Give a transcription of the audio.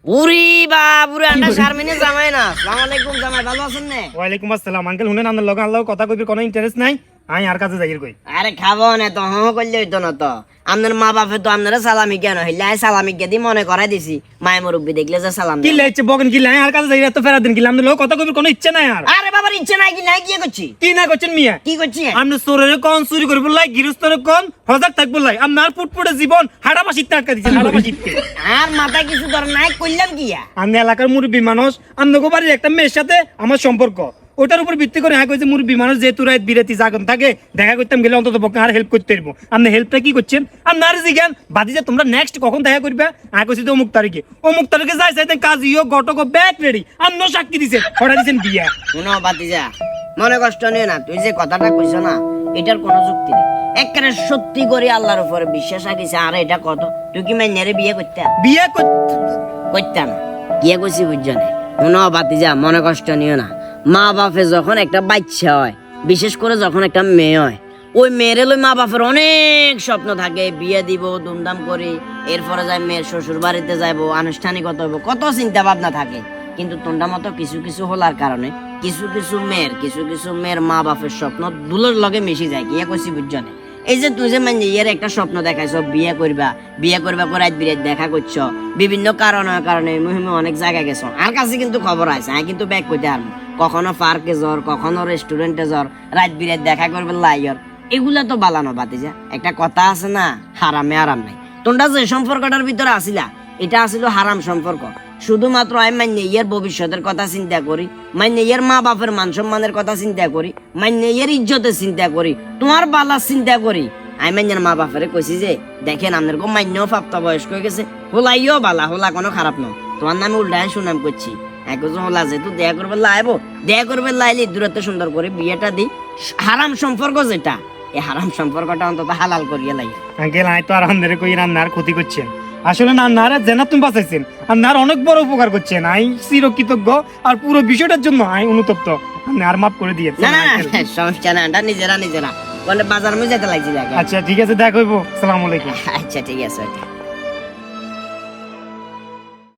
উরি বাবুরে আন্ডা শারমিনে জামাই না। আসসালামু আলাইকুম জামাই, ভালো আছেন না? ওয়ালাইকুম আসসালাম আঙ্কেল। শুনেন আপনার লগে আল্লাহ কথা কইবি কোনো ইন্টারেস্ট নাই, আমি আর কাছে যাইর কই। আরে খাবো না তো, করলে হইতো না তো। আপনার মা বাপে তো আপনারা সালামি কেন হইলে সালামি গেদি মনে করাই দিছি, মায় মুরব্বি দেখলে যে সালাম কি দেয়। লাইছে বগন কি লাই আর কাছে যাইর তো ফেরা দিন কি আপনার লগে কথা কইবি কোনো ইচ্ছা নাই আর। আরে বাবার ইচ্ছে নাই কি নাই, কি করছি কি না করছেন মিয়া? কি করছি? আপনি চোরের কোন চুরি করব লাই, গৃহস্থরে কোন হজাক থাকব লাই, আপনার ফুটফুটে জীবন হাড়ামাসিতে আটকা দিছেন, হাড়ামাসিতে। আর মাথায় কিছু ধর নাই, কইলাম কি? আপনি এলাকার মুরব্বী মানুষ, আপনাকে বাড়ির একটা মেয়ের সাথে আমার সম্পর্ক, ওটার উপর ভিত্তি করে হ্যাঁ কইছে মুরব্বী মানুষ যেহেতু রাত বিরাতি জাগন থাকে, দেখা করতাম গেলে অন্তত পক্ষে আর হেল্প করতে পারবো। আপনি হেল্পটা কি করছেন? আপনার জিজ্ঞান বাদি যে তোমরা নেক্সট কখন দেখা করবে, হ্যাঁ কইছি তো অমুক তারিখে যাই চাইতেন কাজ ইয়ো ঘটক ব্যাট রেডি, আপনি সাক্ষী দিছেন, হঠাৎ দিছেন বিয়া। শুনো বাতিজা, মনে কষ্ট নিও না, তুই যে কথাটা কইছ না এটার কোনো যুক্তি নেই। একেবারে সত্যি করে আল্লাহর উপরে বিশ্বাস রাখিস। আর এটা কত, তুই কি মাইনারে বিয়ে করতে বিয়ে করতাম গিয়ে কইছি বুঝছ না। শুনো বাতিজা, মনে কষ্ট নিও না। মা বাপে যখন একটা বাচ্চা হয়, বিশেষ করে যখন একটা মেয়ে হয়, ওই মেয়ের লই মা বাপের অনেক স্বপ্ন থাকে, বিয়ে দিব ধুমধাম করে, এরপরে যাই মেয়ের শ্বশুর বাড়িতে যাইবো, আনুষ্ঠানিকতা হইব, কত চিন্তা ভাবনা থাকে। কিন্তু তোমরা মতো কিছু কিছু হলার কারণে কিছু কিছু মেয়ের মা বাপের স্বপ্ন দুলোর লগে মিশি যায়। কি কইছি বুঝছ না? এই যে তুই যে মানে এর একটা স্বপ্ন দেখাইছ, বিয়ে করবা করে রাত বিরাত দেখা করছ, বিভিন্ন কারণে মুহিমে অনেক জায়গায় গেছো, আর কাছে কিন্তু খবর আছে, আমি কিন্তু ব্যাক করতে পারবো। কখনো পার্কে জ্বর, কখনো রেস্টুরেন্টে জ্বর, রাত বিরাত দেখা করবে লাইয়র, এগুলা তো বালানো বাতিজা। একটা কথা আছে না, হারামে আরাম নাই। তোমরা যে সম্পর্কটার ভিতরে আসিলা, এটা আসিল হারাম সম্পর্ক। শুধুমাত্র আমি মান্য ইয়ার ভবিষ্যতের কথা চিন্তা করি, মান্য ইয়ার মা বাপের মান সম্মানের কথা চিন্তা করি, মান্য ইয়ার ইজ্জতের চিন্তা করি, তোমার বালার চিন্তা করি। আমি মান্যের মা বাপের কইছি যে দেখেন আপনার কো মান্যও প্রাপ্ত বয়স্ক হয়ে গেছে, হোলাইও বালা, হোলা কোনো খারাপ নয়, তোমার নামে উল্টায় সুনাম করছি। একজন হোলা যেহেতু দেয়া করবে লাইবো, দেয়া করবে লাইলে দূরত্ব সুন্দর করে বিয়েটা দিই। হারাম সম্পর্ক যেটা, এই হারাম সম্পর্কটা অন্তত হালাল করিয়ে লাগে। আঙ্কেল আই তো আর আপনাদের কই রান্নার ক্ষতি করছেন, আসলে না নারে জেনা তুমি বাঁচাইছেন, আর নার অনেক বড় উপকার করছেন, আই চিরকৃতজ্ঞ, আর পুরো বিষয়টার জন্য আই অনুতপ্ত, আপনি আর মাফ করে দিয়েছেন। না না না, সমস্যা না, এটা নিজেরা বলে বাজার মধ্যে যেতে লাগছে। আচ্ছা ঠিক আছে, দেখা হইব। আসসালামু আলাইকুম। আচ্ছা ঠিক আছে।